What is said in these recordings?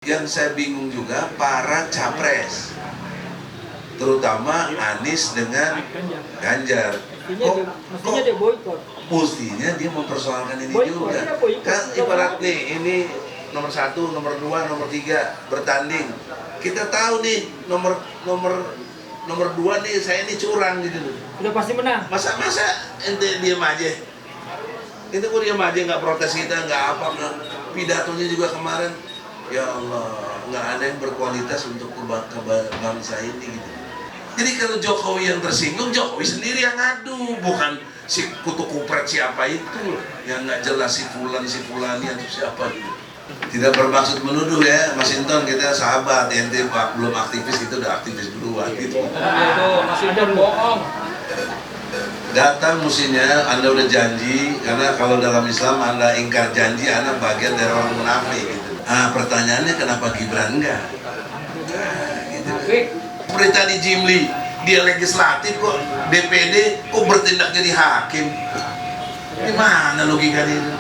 Yang saya bingung juga para capres, terutama Anies dengan Ganjar. Mestinya dia boikot. Mestinya dia mempersoalkan ini Boykot, juga. iya, boykot. Kan ibarat nih, ini nomor 1, nomor 2, nomor 3 bertanding. Kita tahu nih nomor 2 nih, saya ini curang gitu loh. Udah pasti menang. Masa ente diam aja. Itu kok diam aja, nggak protes kita, nggak apa, nggak. Pidatonya juga kemarin, ya Allah, nggak ada yang berkualitas untuk bangsa ini gitu. Jadi kalau Jokowi yang tersinggung, Jokowi sendiri yang ngadu, bukan si kutu kupret siapa itu yang nggak jelas, si fulani atau siapa gitu. Tidak bermaksud menuduh ya, Mas Inton, kita sahabat, ente belum aktivis, itu udah aktivis duluan gitu. Itu masih ada bohong. Datang mestinya Anda udah janji, karena kalau dalam Islam Anda ingkar janji, Anda bagian dari orang munafik gitu. Pertanyaannya kenapa Gibran enggak? Gitu. Pemerintah di Jimli, dia legislatif kok, DPD kok bertindak jadi hakim. Gimana logikanya itu?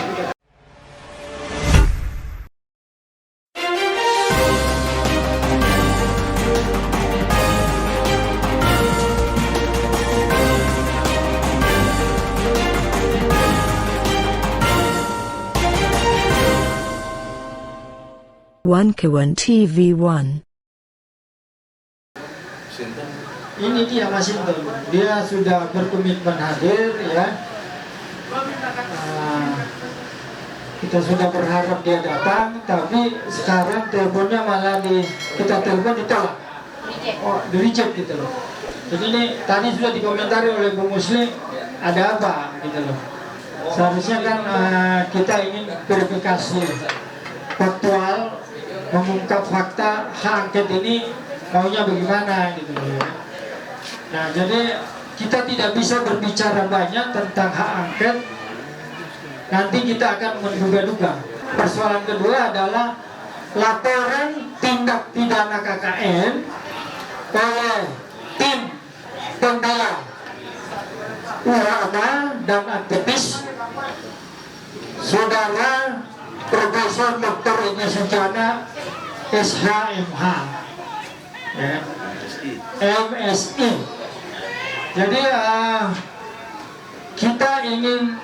One Kawan TV1. Ini dia Mas Inton, dia sudah berkomitmen hadir ya. Kita sudah berharap dia datang, tapi sekarang teleponnya malah kita telepon ditolak. Oh, di reject gitu loh. Jadi ini tadi sudah dikomentari oleh Bu Muslim, ada apa gitu loh. Seharusnya kan kita ingin verifikasi faktual, mengungkap fakta hak angket ini maunya bagaimana gitu loh ya. Nah, jadi kita tidak bisa berbicara banyak tentang hak angket. Nanti kita akan menduga-duga. Persoalan kedua adalah laporan tindak pidana KKN oleh tim pembela ulama dan aktivis Saudara Profesor Dr. Edi Sucana SHMH ya, MSI. Jadi kita ingin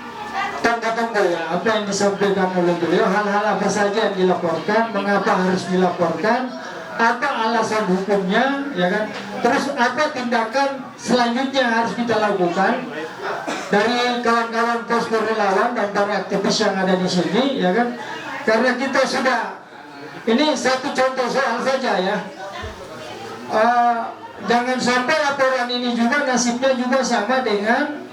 tanda-tanda ya apa yang disampaikan oleh beliau, hal-hal apa saja yang dilaporkan, mengapa harus dilaporkan, apa alasan hukumnya, ya kan? Terus apa tindakan selanjutnya harus kita lakukan dari kawan-kawan posko relawan dan para aktivis yang ada di sini, ya kan? Karena kita sudah, ini satu contoh soal saja ya. Jangan sampai laporan ini juga nasibnya juga sama dengan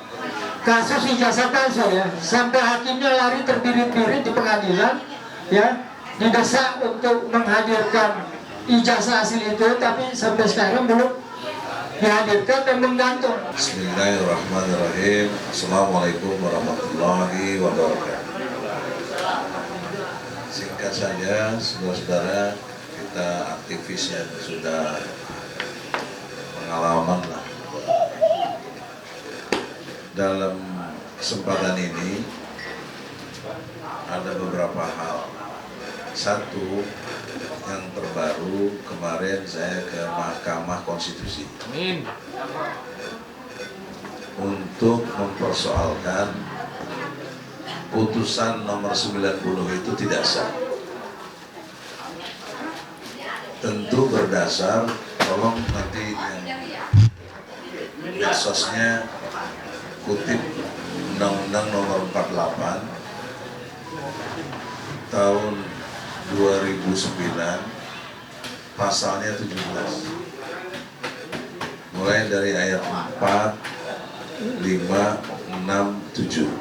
kasus ijazah palsu ya, sampai hakimnya lari terbirit-birit di pengadilan ya, didesak untuk menghadirkan ijazah asli itu, tapi sampai sekarang belum dihadirkan dan menggantung. Bismillahirrahmanirrahim. Assalamualaikum warahmatullahi wabarakatuh. Singkat saja, saudara-saudara, kita aktivisnya sudah pengalaman lah. Dalam kesempatan ini ada beberapa hal. Satu, yang terbaru, kemarin saya ke Mahkamah Konstitusi untuk mempersoalkan putusan nomor 90 itu tidak sah. Tentu berdasar, tolong nanti yang medsosnya kutip Undang-Undang nomor 48 tahun 2009 pasalnya 17, mulai dari ayat 4, 5, 6, 7.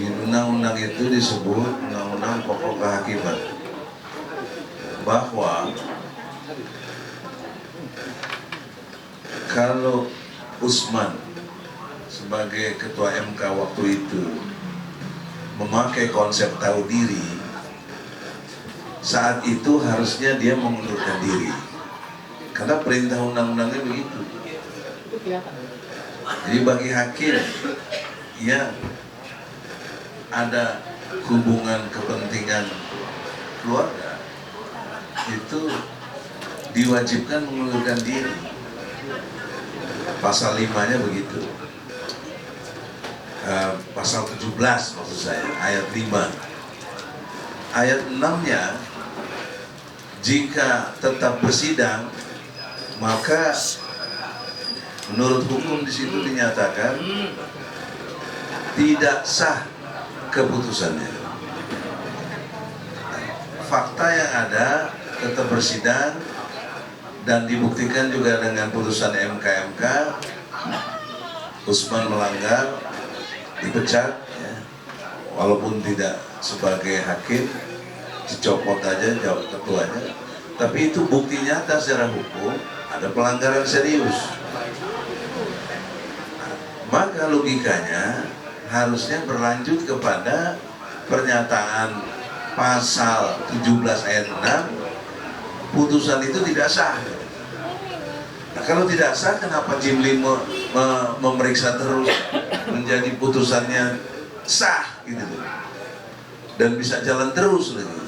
Di undang-undang itu disebut Undang-Undang Pokok Kehakiman, bahwa kalau Usman sebagai ketua MK waktu itu memakai konsep tahu diri, saat itu harusnya dia mengundurkan diri, karena perintah undang-undangnya begitu. Jadi bagi hakim yang ada hubungan kepentingan keluarga itu diwajibkan mengundurkan diri. Pasal 5-nya begitu. Pasal 17 maksud saya, ayat 5. Ayat 6-nya, jika tetap bersidang, maka menurut hukum di situ dinyatakan tidak sah keputusannya. Fakta yang ada tetap bersidang dan dibuktikan juga dengan putusan MK, Usman melanggar, dipecat, ya. Walaupun tidak sebagai hakim, dicopot aja jawab ketuanya, tapi itu bukti nyata secara hukum ada pelanggaran serius. Maka logikanya harusnya berlanjut kepada pernyataan pasal 17 ayat 6, putusan itu tidak sah. Nah, kalau tidak sah, kenapa Jimli memeriksa terus menjadi putusannya sah gitu, dan bisa jalan terus lagi.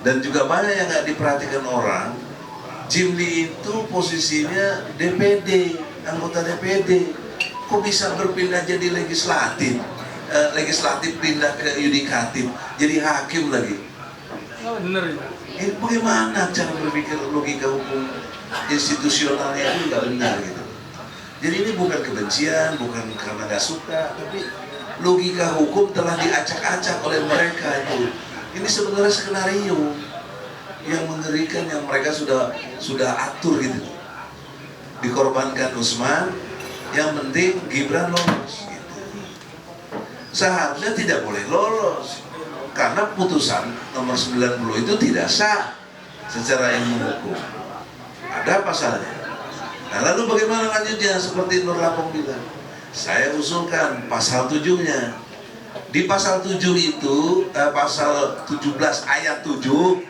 Dan juga banyak yang nggak diperhatikan orang, Jimli itu posisinya DPD, anggota DPD, kok bisa berpindah jadi legislatif, legislatif pindah ke yudikatif, jadi hakim lagi. Ini bagaimana cara berpikir logika hukum institusionalnya itu nggak benar gitu. Jadi ini bukan kebencian, bukan karena nggak suka, tapi logika hukum telah diacak-acak oleh mereka itu. Ini sebenarnya skenario yang mengerikan yang mereka sudah atur gitu. Dikorbankan Usman, yang penting Gibran lolos gitu. Seharusnya tidak boleh lolos karena putusan nomor 90 itu tidak sah secara ilmu hukum. Ada pasalnya. Nah, lalu bagaimana lanjutnya? Seperti Nur Lapong bilang, saya usulkan pasal 7-nya. Di pasal 7 itu, pasal 17 ayat 7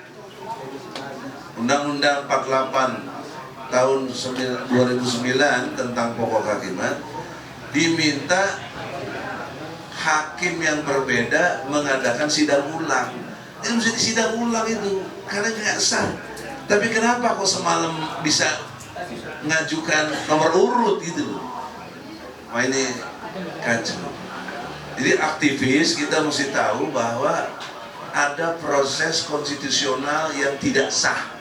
Undang-Undang 48 tahun 2009 tentang pokok kehakiman, diminta hakim yang berbeda mengadakan sidang ulang. Itu mesti sidang ulang itu, karena nggak sah. Tapi kenapa kok semalam bisa ngajukan nomor urut gitu loh? Wah, ini kacau. Jadi aktivis kita mesti tahu bahwa ada proses konstitusional yang tidak sah.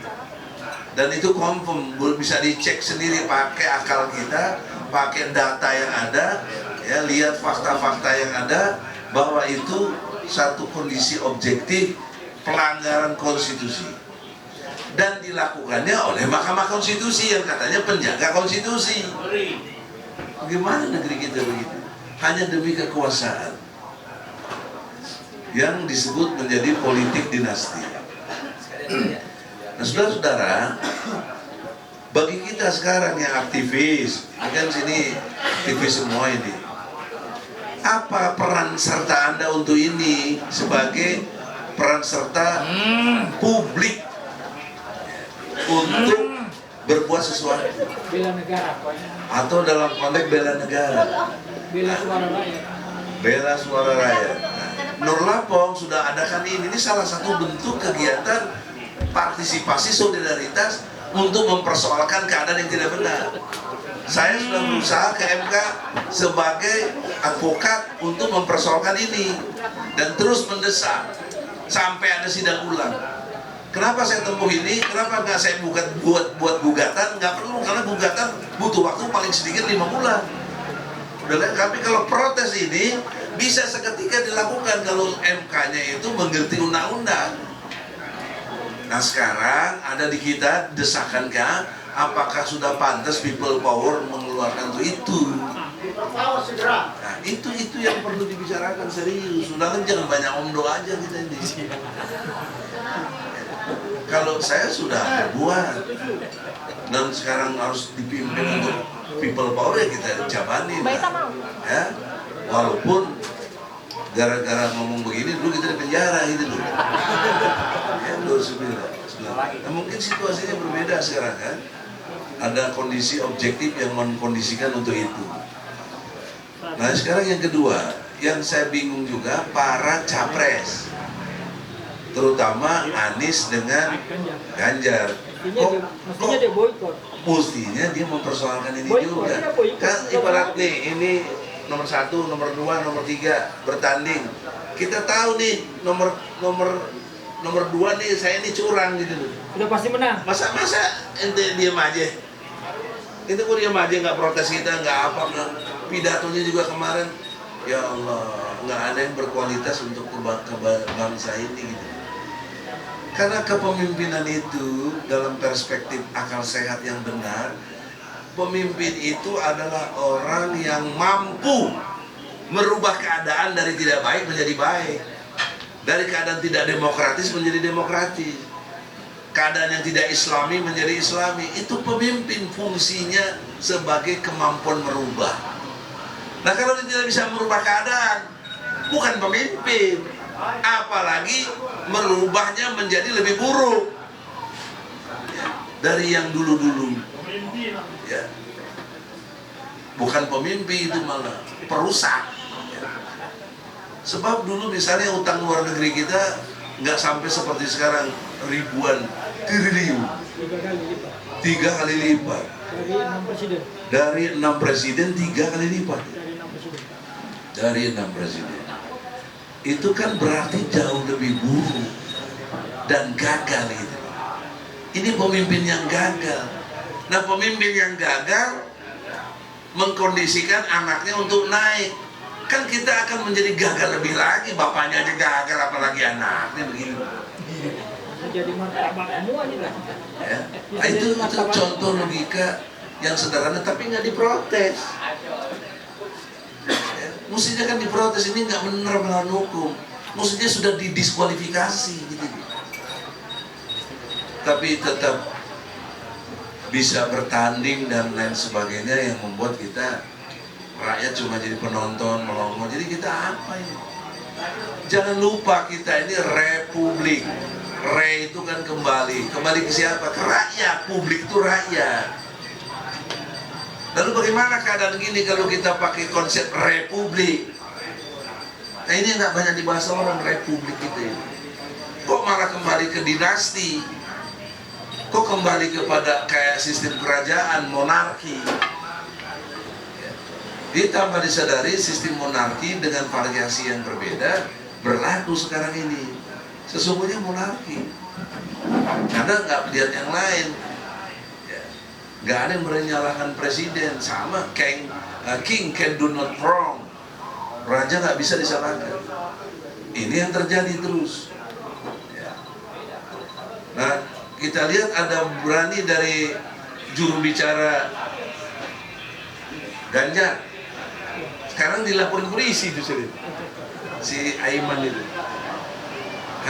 Dan itu confirm, bisa dicek sendiri pakai akal kita, pakai data yang ada, ya, lihat fakta-fakta yang ada, bahwa itu satu kondisi objektif pelanggaran konstitusi. Dan dilakukannya oleh Mahkamah Konstitusi yang katanya penjaga konstitusi. Bagaimana negeri kita begitu? Hanya demi kekuasaan yang disebut menjadi politik dinasti. Nah, saudara-saudara, bagi kita sekarang yang aktivis, kan sini aktivis semua ini, apa peran serta Anda untuk ini sebagai peran serta publik untuk berbuat sesuatu? Bela negara, atau dalam konteks bela negara, bela suara rakyat. Bela suara rakyat. Nur Lapong sudah adakan ini salah satu bentuk kegiatan partisipasi solidaritas untuk mempersoalkan keadaan yang tidak benar. Saya sudah berusaha ke MK sebagai advokat untuk mempersoalkan ini dan terus mendesak sampai ada sidang ulang. Kenapa saya tempuh ini? Kenapa nggak saya buat gugatan? Nggak perlu, karena gugatan butuh waktu paling sedikit 5 bulan. Tapi kalau protes ini bisa seketika dilakukan kalau MK-nya itu mengerti undang-undang. Nah, sekarang ada di kita desakan kah? Apakah sudah pantas people power mengeluarkan itu? Nah, itu yang perlu dibicarakan serius. Sudah kan jangan banyak omdo aja kita ini. Kalau saya sudah berbuat dan sekarang harus dipimpin untuk people power, ya kita jabanin. Ya, walaupun gara-gara ngomong begini dulu kita di penjara gitu loh. Ya, 2009. Nah, mungkin situasinya berbeda sekarang kan. Ada kondisi objektif yang mengkondisikan untuk itu. Nah, sekarang yang kedua, yang saya bingung juga para capres. terutama Anies dengan Ganjar. Mestinya dia boikot. Mestinya dia mempersoalkan ini Boykot, juga. dia boykot. Kan ibarat nih, ini nomor 1, nomor 2, nomor 3 bertanding. Kita tahu nih nomor 2 nih, saya ini curang gitu loh. Udah pasti menang. Masa ente diem aja? Itu kok diem aja, nggak protes kita, nggak apa, nggak. Pidatonya juga kemarin, ya Allah, nggak ada yang berkualitas untuk bangsa ini gitu. Karena kepemimpinan itu dalam perspektif akal sehat yang benar, pemimpin itu adalah orang yang mampu merubah keadaan dari tidak baik menjadi baik, dari keadaan tidak demokratis menjadi demokratis, keadaan yang tidak islami menjadi islami. Itu pemimpin, fungsinya sebagai kemampuan merubah. Nah, kalau dia tidak bisa merubah keadaan, bukan pemimpin, apalagi merubahnya menjadi lebih buruk ya, dari yang dulu-dulu ya. Bukan pemimpin, itu malah perusak ya. Sebab dulu misalnya utang luar negeri kita nggak sampai seperti sekarang ribuan triliun, 3 kali lipat dari 6 presiden 3 kali lipat dari 6 presiden. Itu kan berarti jauh lebih buruk dan gagal itu. Ini pemimpin yang gagal. Nah, pemimpin yang gagal mengkondisikan anaknya untuk naik. Kan kita akan menjadi gagal lebih lagi. Bapaknya aja gagal, apalagi anaknya begini. Jadi martabak semua nih lah. Ya. Nah, itu contoh logika yang sederhana tapi nggak diprotes. Mestinya kan diprotes, ini nggak benar melawan hukum. Mestinya sudah didiskualifikasi gitu. Tapi tetap bisa bertanding dan lain sebagainya yang membuat kita rakyat cuma jadi penonton melongo. Jadi kita apa ini? Jangan lupa kita ini republik. Re itu kan kembali ke siapa? Ke rakyat. Publik itu rakyat. Lalu bagaimana keadaan gini kalau kita pakai konsep republik? Nah, ini nggak banyak dibahas orang, republik itu. Kok malah kembali ke dinasti? Kok kembali kepada kayak sistem kerajaan, monarki? Ditambah disadari sistem monarki dengan variasi yang berbeda berlaku sekarang ini. Sesungguhnya monarki, karena nggak lihat yang lain. Nggak ada yang berani nyalahkan presiden, sama king can do not wrong. Raja nggak bisa disalahkan. Ini yang terjadi terus ya. Nah, kita lihat ada berani dari juru bicara Ganjar, sekarang dilaporin polisi itu si Aiman itu,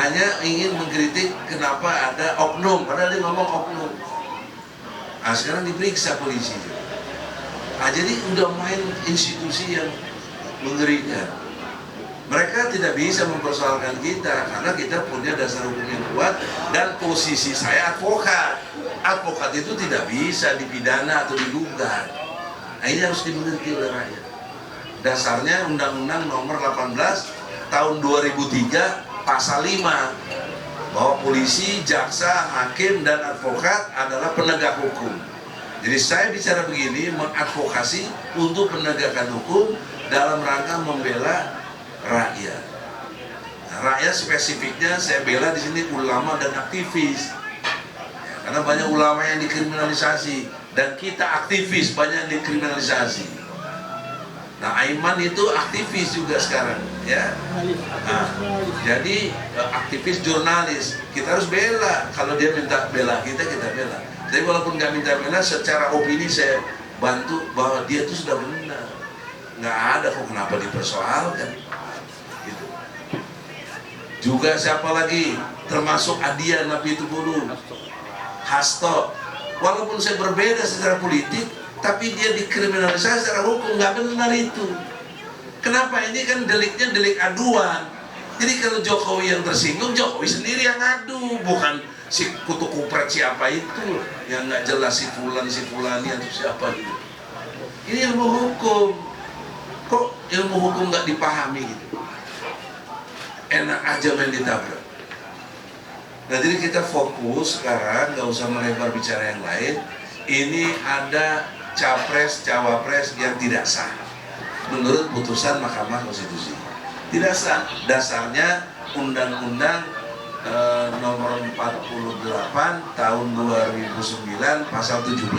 hanya ingin mengkritik kenapa ada oknum, padahal dia ngomong oknum. Nah, sekarang diperiksa polisi. Nah, jadi udah main institusi yang mengerikan. Mereka tidak bisa mempersoalkan kita karena kita punya dasar hukum yang kuat dan posisi saya advokat. Advokat itu tidak bisa dipidana atau digugat. Nah, ini harus dimengerti oleh rakyat. Dasarnya Undang-Undang Nomor 18 Tahun 2003 Pasal 5. Bahwa polisi, jaksa, hakim, dan advokat adalah penegak hukum. Jadi saya bicara begini, mengadvokasi untuk penegakan hukum dalam rangka membela rakyat. Nah, rakyat spesifiknya saya bela di sini ulama dan aktivis. Ya, karena banyak ulama yang dikriminalisasi dan kita aktivis banyak yang dikriminalisasi. Nah, Aiman itu aktivis juga sekarang, ya. Nah, jadi aktivis jurnalis, kita harus bela. Kalau dia minta bela kita, kita bela. Tapi walaupun nggak minta bela, secara opini saya bantu bahwa dia itu sudah benar. Nggak ada kok kenapa dipersoalkan. Gitu. Juga siapa lagi? Termasuk Adian Napitupulu, Hasto. Walaupun saya berbeda secara politik, tapi dia dikriminalisasi secara hukum, nggak benar itu. Kenapa? Ini kan deliknya delik aduan. Jadi kalau Jokowi yang tersinggung, Jokowi sendiri yang ngadu, bukan si kutu kupret siapa itu yang nggak jelas si fulani atau siapa gitu. Ini ilmu hukum. Kok ilmu hukum nggak dipahami gitu? Enak aja main ditabrak. Nah jadi kita fokus sekarang, nggak usah melebar bicara yang lain. Ini ada capres cawapres yang tidak sah menurut putusan Mahkamah Konstitusi. Tidak sah, dasarnya Undang-Undang nomor 48 tahun 2009 pasal 17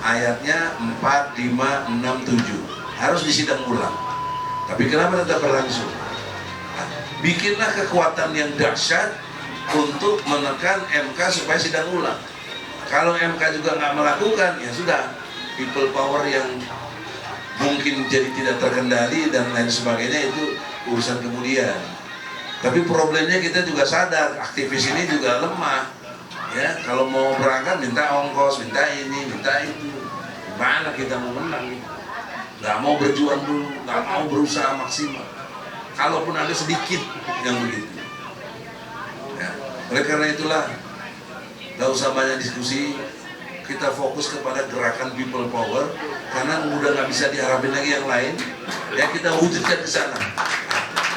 ayatnya 4, 5, 6, 7 harus disidang ulang. Tapi kenapa tetap berlangsung? Bikinlah kekuatan yang dahsyat untuk menekan MK supaya sidang ulang. Kalau MK juga nggak melakukan, ya sudah, people power yang mungkin jadi tidak terkendali dan lain sebagainya itu urusan kemudian. Tapi problemnya kita juga sadar, aktivis ini juga lemah. Ya, kalau mau berangkat minta ongkos, minta ini, minta itu. Gimana kita mau menang? Nggak mau berjuang dulu, nggak mau berusaha maksimal. Kalaupun ada sedikit yang begitu. Ya, oleh karena itulah, nggak usah banyak diskusi. Kita fokus kepada gerakan people power, karena udah nggak bisa diharapin lagi yang lain. Ya kita wujudkan ke sana.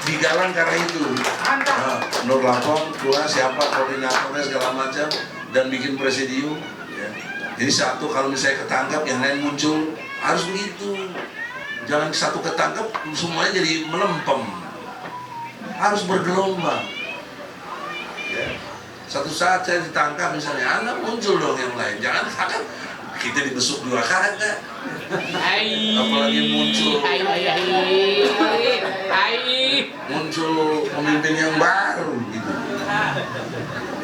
Digalang karena itu. Nah, Nur Lapong, keluar siapa koordinatornya segala macam dan bikin presidium. Ya. Jadi satu kalau misalnya ketangkap, yang lain muncul, harus begitu. Jangan satu ketangkap semuanya jadi melempem. Harus bergelombang. Ya. Satu saat saya ditangkap misalnya, Anda muncul dong yang lain. Jangan takkan kita dibesuk dua kagak. Apalagi muncul pemimpin yang baru gitu.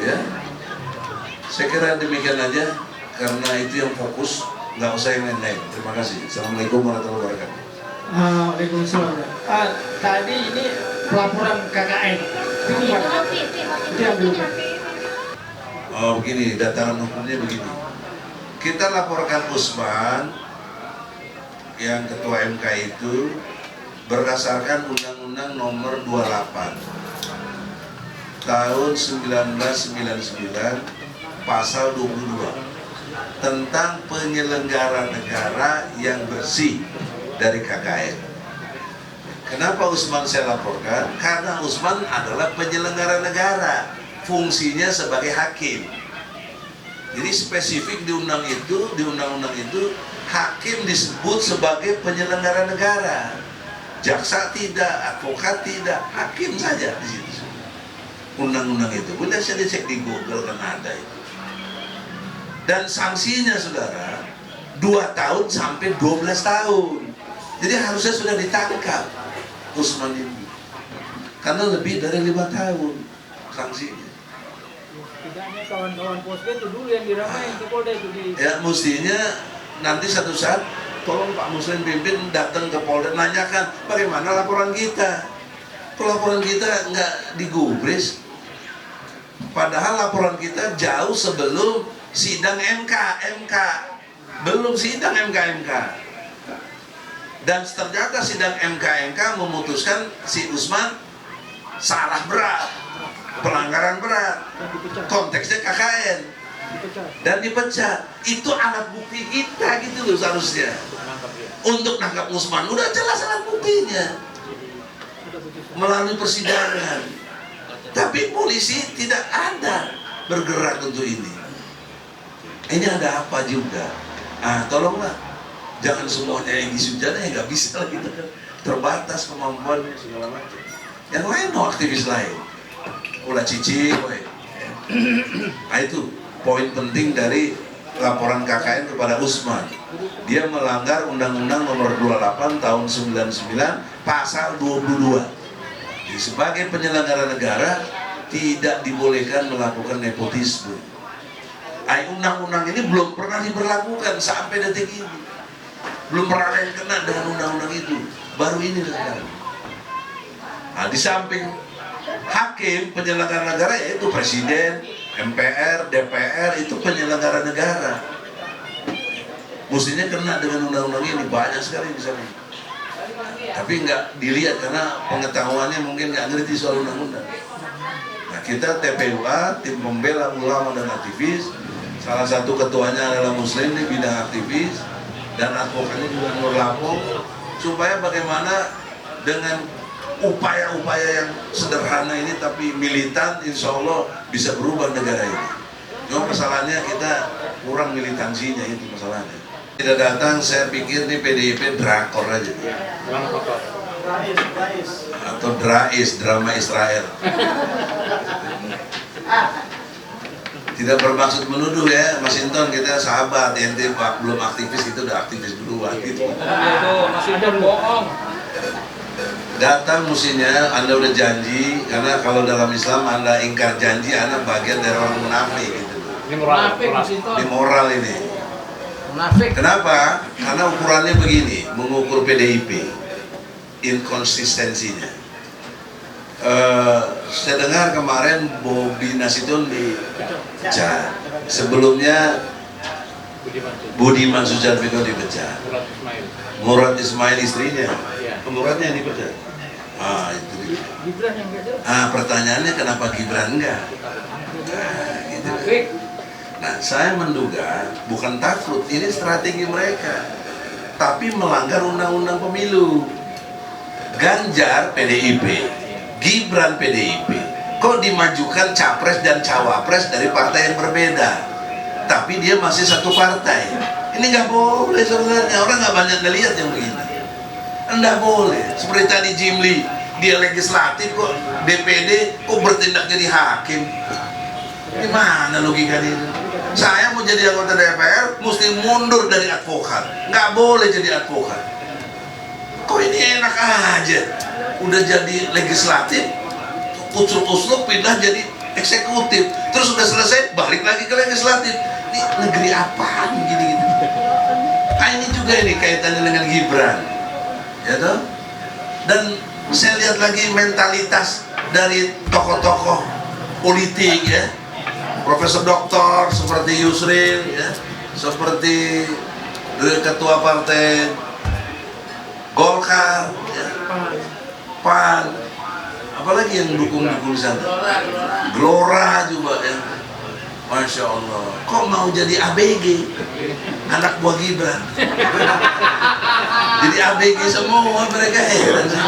Ya. Saya kira demikian aja, karena itu yang fokus, nggak usah yang lain-lain. Terima kasih. Assalamualaikum warahmatullahi wabarakatuh. Waalaikumsalam. Tadi ini pelaporan KKN. Itu gimana? Itu yang belum. Oh begini, dataran hukumnya begini. Kita laporkan Usman yang ketua MK itu berdasarkan Undang-Undang nomor 28 tahun 1999 pasal 22 tentang penyelenggara negara yang bersih dari KKN. Kenapa Usman saya laporkan? Karena Usman adalah penyelenggara negara, fungsinya sebagai hakim. Jadi spesifik di undang-undang itu hakim disebut sebagai penyelenggara negara. Jaksa tidak, advokat tidak, hakim saja di situ. Undang-undang itu, boleh saya cek di Google kan ada itu. Dan sanksinya saudara 2 tahun sampai 12 tahun. Jadi harusnya sudah ditangkap Usman ini, karena lebih dari 5 tahun sanksinya. Tidaknya kawan-kawan Posco itu dulu yang diramain di Polda itu di. Ya mestinya nanti satu saat tolong Pak Muslim pimpin datang ke Polda, nanyakan bagaimana laporan kita. Laporan kita nggak digubris, padahal laporan kita jauh sebelum sidang MK, belum sidang MK. Dan ternyata sidang MK memutuskan si Usman salah berat, pelanggaran berat, konteksnya KKN, dan dipecat. Itu alat bukti kita gitu loh seharusnya untuk nangkap Usman. Udah jelas alat buktinya melalui persidangan, tapi polisi tidak ada bergerak untuk ini. Ini ada apa juga? Tolonglah, jangan semuanya yang disujana ya nggak bisa gitu kan, terbatas kemampuannya segala macam. Yang lain aktivis lain, ulah cici, itu poin penting dari laporan KKN kepada Usman. Dia melanggar Undang-Undang nomor 28 tahun 99 pasal 22. Jadi, sebagai penyelenggara negara tidak dibolehkan melakukan nepotisme. Undang-undang ini belum pernah diberlakukan sampai detik ini. Belum pernah ada yang kena dengan undang-undang itu. Baru ini sekarang. Di samping hakim penyelenggara negara yaitu presiden, MPR, DPR itu penyelenggara negara. Mestinya kena dengan undang-undang ini, banyak sekali di sana. Tapi nggak dilihat karena pengetahuannya mungkin nggak ngerti soal undang-undang. Nah kita TPUA, tim pembela ulama dan aktivis, salah satu ketuanya adalah Muslim di bidang aktivis dan advokatnya juga Nur Lapong, supaya bagaimana dengan upaya-upaya yang sederhana ini tapi militan, insya Allah bisa berubah negara ini. Cuma masalahnya kita kurang militansinya, itu masalahnya. Tidak datang, saya pikir nih PDIP drakor aja. Atau drama Israel. Tidak bermaksud menuduh ya, Mas Inton, kita sahabat, ente belum aktivis, itu udah aktivis duluan gitu. Itu Mas Inton bohong. Datang mestinya Anda udah janji, karena kalau dalam Islam Anda ingkar janji, Anda bagian dari orang munafik gitu. Ini munafik Mas Inton. Ini moral ini. Munafik. Kenapa? Karena ukurannya begini, mengukur PDIP, inkonsistensinya. Saya dengar kemarin Bobi Nasution dipecat. Sebelumnya Budiman Sujatmiko dipecat. Murad Ismail istrinya. Muradnya yang dipecat. Itu dia. Pertanyaannya kenapa Gibran enggak? Gitu. Nah, saya menduga bukan takut, ini strategi mereka, tapi melanggar undang-undang pemilu. Ganjar PDIP, Gibran PDIP, kok dimajukan capres dan cawapres dari partai yang berbeda, tapi dia masih satu partai. Ini nggak boleh sebenarnya, orang nggak banyak ngelihat yang begini. Nggak boleh. Seperti tadi Jimli, dia legislatif kok, DPD kok bertindak jadi hakim. Gimana logikanya itu? Saya mau jadi anggota DPR, mesti mundur dari advokat, nggak boleh jadi advokat. Kok ini enak aja? Udah jadi legislatif, usul-usul pindah jadi eksekutif, terus udah selesai balik lagi ke legislatif. Ini negeri apaan gini-gini? Nah, ini juga ini kaitannya dengan Gibran, ya toh? Dan saya lihat lagi mentalitas dari tokoh-tokoh politik ya, Profesor Doktor seperti Yusril ya, seperti ketua partai Golkar ya, PAN, apalagi yang dukung-dukung sana, Gelora juga ya. Masya Allah, kok mau jadi ABG, anak buah Gibran. Jadi ABG semua mereka, heran sih.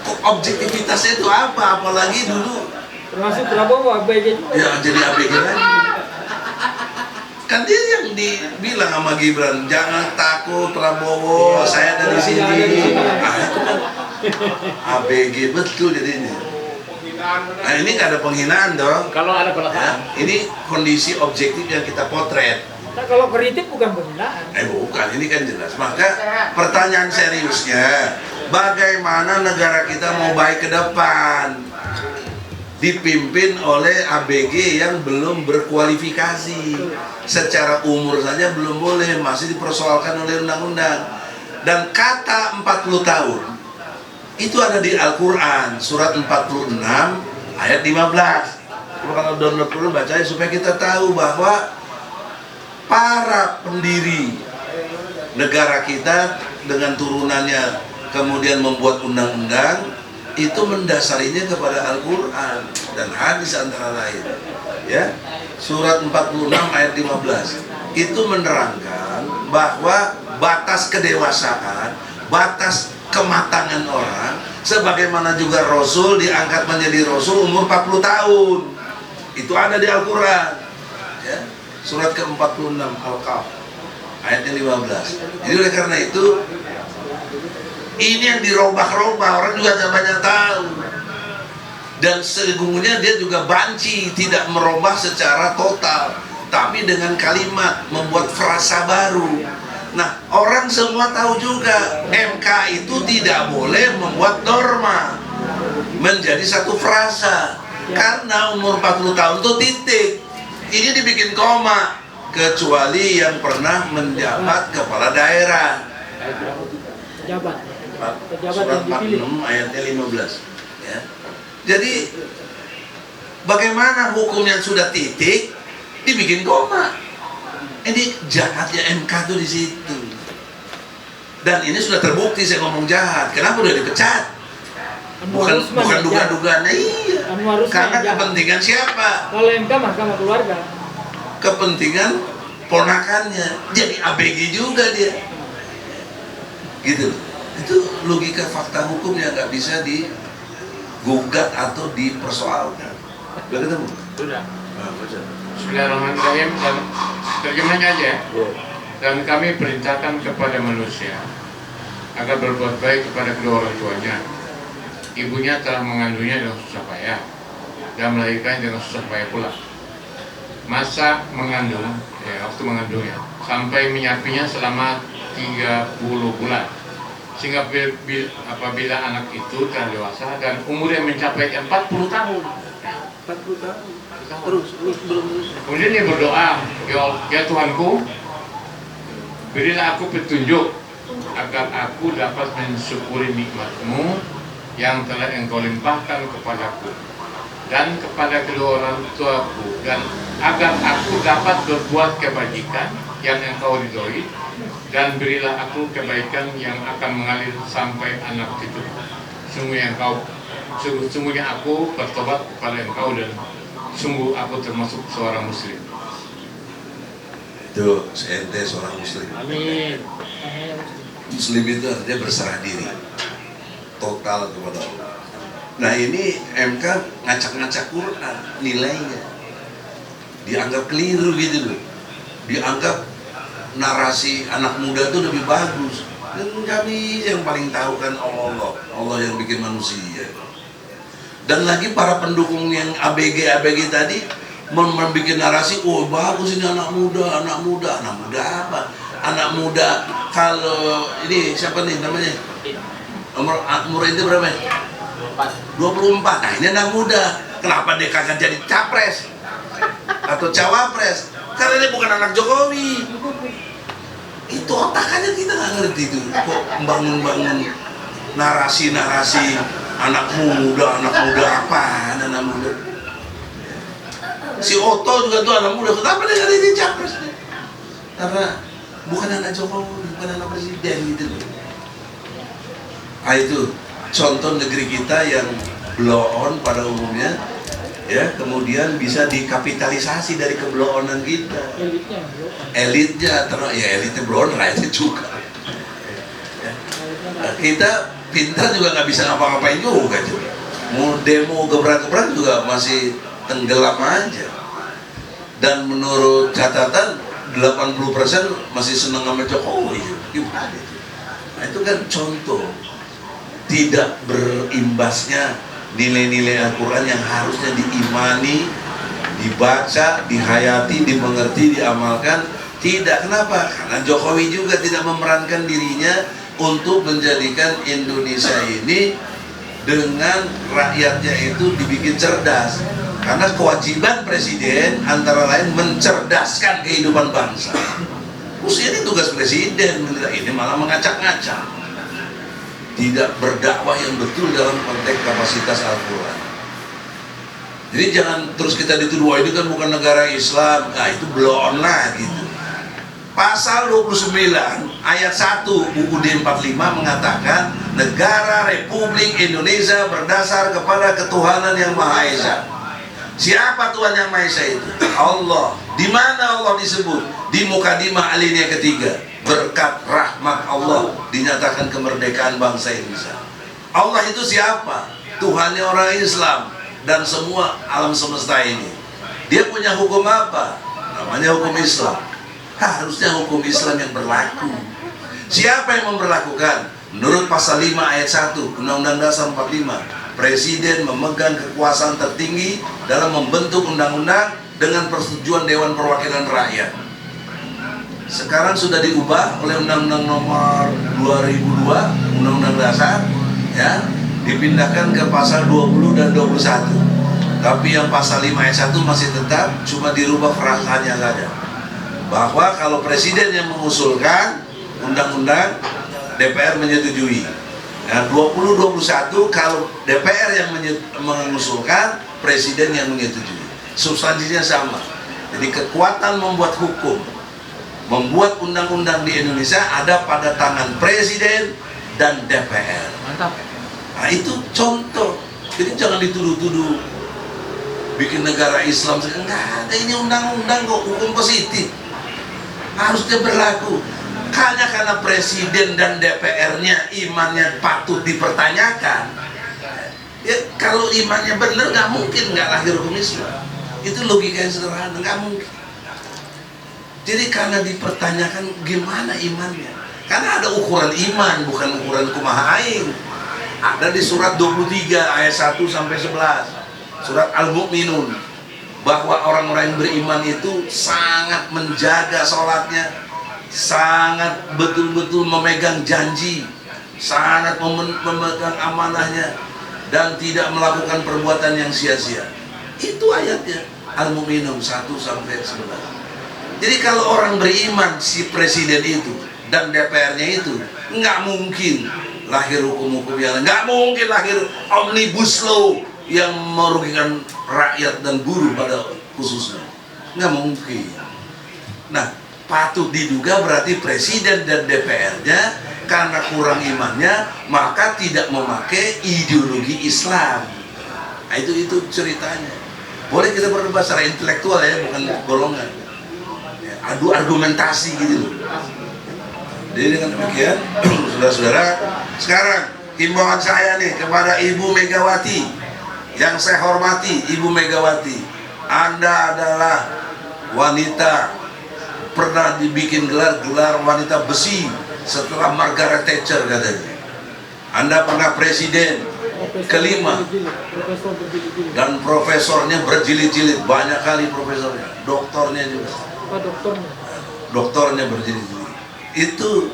Kok objektivitasnya itu apa? Apalagi dulu Termasuk Prabowo ABG. ya jadi ABG lagi. Kan dia yang dibilang sama Gibran, jangan takut Prabowo, saya dari sini. Nah, itu kan ABG betul jadinya. Nah, ini nggak ada penghinaan dong. Kalau ada Ya, pelaksanaan. ini kondisi objektif yang kita potret. Nah, kalau kritik bukan penghinaan. Bukan, ini kan jelas. Maka pertanyaan seriusnya, bagaimana negara kita mau baik ke depan? Dipimpin oleh ABG yang belum berkualifikasi. Secara umur saja belum boleh, masih dipersoalkan oleh undang-undang. Dan kata 40 tahun, itu ada di Al-Quran, surat 46, ayat 15. Kalau download dulu bacanya supaya kita tahu bahwa para pendiri negara kita dengan turunannya kemudian membuat undang-undang itu mendasarinya kepada Al-Quran dan hadis antara lain ya. Surat 46 ayat 15 itu menerangkan bahwa batas kedewasaan, batas kematangan orang, sebagaimana juga Rasul diangkat menjadi Rasul umur 40 tahun. Itu ada di Al-Quran ya. Surat ke-46 Al-Kahf ayatnya 15. Jadi oleh karena itu ini yang dirobah-robah, orang juga gak banyak tahu. Dan sesungguhnya dia juga banci, tidak merubah secara total, tapi dengan kalimat membuat frasa baru. Nah, orang semua tahu juga MK itu tidak boleh membuat norma menjadi satu frasa, karena umur 40 tahun itu titik. Ini dibikin koma, kecuali yang pernah menjabat kepala daerah. Pejabat. Surat 46 ayatnya 15 ya. Jadi bagaimana hukumnya sudah titik dibikin koma? Ini jahatnya MK tuh di situ. Dan ini sudah terbukti saya ngomong jahat. Kenapa udah dipecat? Bukan duga-dugaan. Iya. Karena kepentingan siapa? Kalau MK Mahkamah Keluarga. Kepentingan ponakannya. Jadi ABG juga dia. Gitu. Itu logika fakta hukum yang nggak bisa digugat atau dipersoalkan. Udah ketemu? Sudah. Bismillahirrahmanirrahim. Dan terjemahnya aja ya. Dan kami perintahkan kepada manusia agar berbuat baik kepada kedua orang tuanya. Ibunya telah mengandungnya dengan susah payah dan melahirkannya dengan susah payah pula. Masa mengandung, waktu mengandungnya, sampai menyapinya selama 30 bulan. Sehingga apabila anak itu telah dewasa dan umurnya mencapai 40 tahun. 40 tahun. Terus belum terus. Kemudian dia berdoa, ya Tuhanku, berilah aku petunjuk agar aku dapat mensyukuri nikmat-Mu yang telah Engkau limpahkan kepadaku dan kepada kedua orang tuaku, dan agar aku dapat berbuat kebajikan yang Engkau ridhoi, dan berilah aku kebaikan yang akan mengalir sampai anak cucu. Sungguhnya aku bertobat kepada Engkau dan sungguh aku termasuk seorang muslim. Itu ente seorang muslim. Amin. Muslim itu artinya berserah diri total kepada Allah. Nah ini MK ngacak-ngacak Quran nilainya, dianggap keliru gitu loh, dianggap narasi anak muda itu lebih bagus. Dan kami yang paling tahu kan Allah yang bikin manusia. Dan lagi para pendukung yang ABG tadi membuat narasi, oh bagus ini anak muda apa? Anak muda kalau ini siapa nih namanya? Umur itu berapa? 24. Nah ini anak muda. Kenapa dia kagak jadi capres atau cawapres? Karena dia bukan anak Jokowi. Itu otakannya kita nggak ngerti itu. Kok bangun narasi anak muda apaan anak muda? Si Otto juga tuh anak muda. Kenapa dia nggak jadi capres? Karena bukan anak Jokowi, bukan anak presiden gitu loh. Ah itu contoh negeri kita yang blow on pada umumnya, ya kemudian bisa dikapitalisasi dari keblowonan kita. Elitnya terus ya elitnya blow on, rakyatnya juga. Ya. Nah, kita pintar juga nggak bisa ngapa-ngapain juga. Mau demo gebrak-gebrak juga masih tenggelam aja. Dan menurut catatan 80% masih senang sama Jokowi. Gimana itu? Nah itu kan contoh tidak berimbasnya nilai-nilai Al-Quran yang harusnya diimani, dibaca, dihayati, dimengerti, diamalkan. Tidak, kenapa? Karena Jokowi juga tidak memerankan dirinya untuk menjadikan Indonesia ini dengan rakyatnya itu dibikin cerdas. Karena kewajiban presiden antara lain mencerdaskan kehidupan bangsa. Terus ini tugas presiden, ini malah mengacak-ngacak. Tidak berdakwah yang betul dalam konteks kapasitas Al-Quran. Jadi jangan terus kita dituduh, ini kan bukan negara Islam. Nah itu blow on lah gitu. Pasal 29 ayat 1 UUD 45 mengatakan negara Republik Indonesia berdasar kepada ketuhanan yang Maha Esa. Siapa Tuhan yang Maha Esa itu? Allah. Di mana Allah disebut? Di Mukadimah alinea ketiga. Berkat rahmat Allah dinyatakan kemerdekaan bangsa Indonesia. Allah itu siapa? Tuhannya orang Islam dan semua alam semesta ini. Dia punya hukum apa? Namanya hukum Islam. Harusnya hukum Islam yang berlaku. Siapa yang memberlakukan? Menurut pasal 5 ayat 1 Undang-Undang Dasar 45, Presiden memegang kekuasaan tertinggi dalam membentuk undang-undang dengan persetujuan Dewan Perwakilan Rakyat. Sekarang sudah diubah oleh Undang-Undang Nomor 2002, Undang-Undang Dasar, ya, dipindahkan ke pasal 20 dan 21. Tapi yang pasal 5 ayat 1 masih tetap, cuma dirubah frasanya saja. Bahwa kalau presiden yang mengusulkan undang-undang, DPR menyetujui. Nah, 20-21 kalau DPR yang mengusulkan, presiden yang menyetujui. Substansinya sama. Jadi kekuatan membuat hukum, membuat undang-undang di Indonesia ada pada tangan presiden dan DPR. Mantap. Nah itu contoh. Jadi jangan dituduh-tuduh bikin negara Islam. Enggak ada, ini undang-undang kok, hukum positif harusnya berlaku. Karena presiden dan DPR-nya imannya patut dipertanyakan. Ya, kalau imannya benar nggak mungkin nggak lahir hukum Islam. Itu logika yang sederhana, nggak mungkin. Jadi karena dipertanyakan gimana imannya. Karena ada ukuran iman, bukan ukuran kumaha aing. Ada di surat 23 ayat 1 sampai 11. Surat Al-Mu'minun, bahwa orang-orang yang beriman itu sangat menjaga sholatnya, sangat betul-betul memegang janji, sangat memegang amanahnya, dan tidak melakukan perbuatan yang sia-sia. Itu ayatnya Al-Mu'minun 1 sampai 11. Jadi kalau orang beriman, si presiden itu dan DPR-nya itu nggak mungkin lahir hukum-hukum yang nggak mungkin lahir omnibus law yang merugikan rakyat dan buruh pada khususnya, nggak mungkin. Nah, patut diduga berarti presiden dan DPR-nya karena kurang imannya maka tidak memakai ideologi Islam. Nah, itu ceritanya. Boleh kita berdebat secara intelektual ya, bukan golongan. Ya, adu argumentasi gitu loh. Jadi dengan demikian, saudara-saudara, sekarang himbauan saya nih kepada Ibu Megawati yang saya hormati, Ibu Megawati, Anda adalah wanita pernah dibikin gelar wanita besi setelah Margaret Thatcher katanya. Anda pernah presiden kelima dan profesornya berjilid-jilid, banyak kali profesornya, doktornya juga, doktornya berjilid-jilid. Itu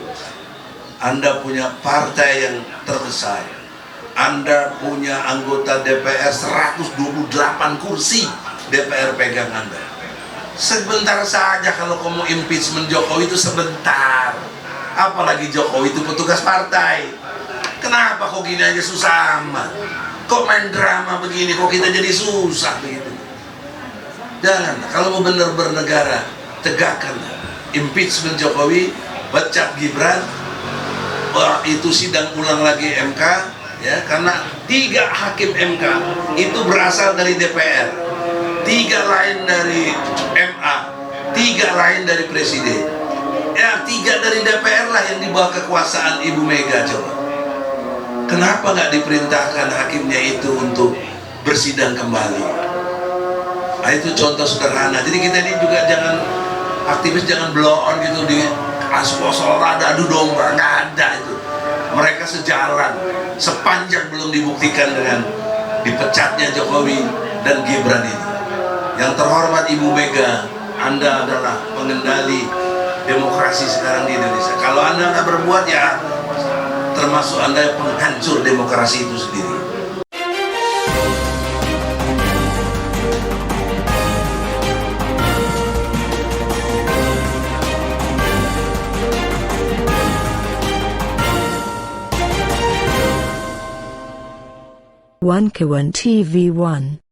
Anda punya partai yang terbesar, Anda punya anggota DPR 128 kursi DPR pegang Anda. Sebentar saja kalau kamu impeachment Jokowi itu sebentar, apalagi Jokowi itu petugas partai. Kenapa kok gini aja susah amat? Kok main drama begini, kok kita jadi susah begitu? Jangan, kalau mau benar bernegara, tegakkan impeachment Jokowi, pecat Gibran. Wah, itu sidang ulang lagi MK ya, karena 3 hakim MK itu berasal dari DPR, 3 lain dari MA, 3 lain dari presiden. Ya, 3 dari DPR lah yang di bawah kekuasaan Ibu Mega. Coba kenapa nggak diperintahkan hakimnya itu untuk bersidang kembali? Nah, itu contoh sederhana. Jadi kita ini juga jangan aktivis, jangan blow on gitu di asal adu domba, nggak ada itu. Mereka sejalan sepanjang belum dibuktikan dengan dipecatnya Jokowi dan Gibran ini. Yang terhormat Ibu Mega, Anda adalah pengendali demokrasi sekarang di Indonesia. Kalau Anda nggak berbuat, ya termasuk Anda penghancur demokrasi itu sendiri. One K1 TV1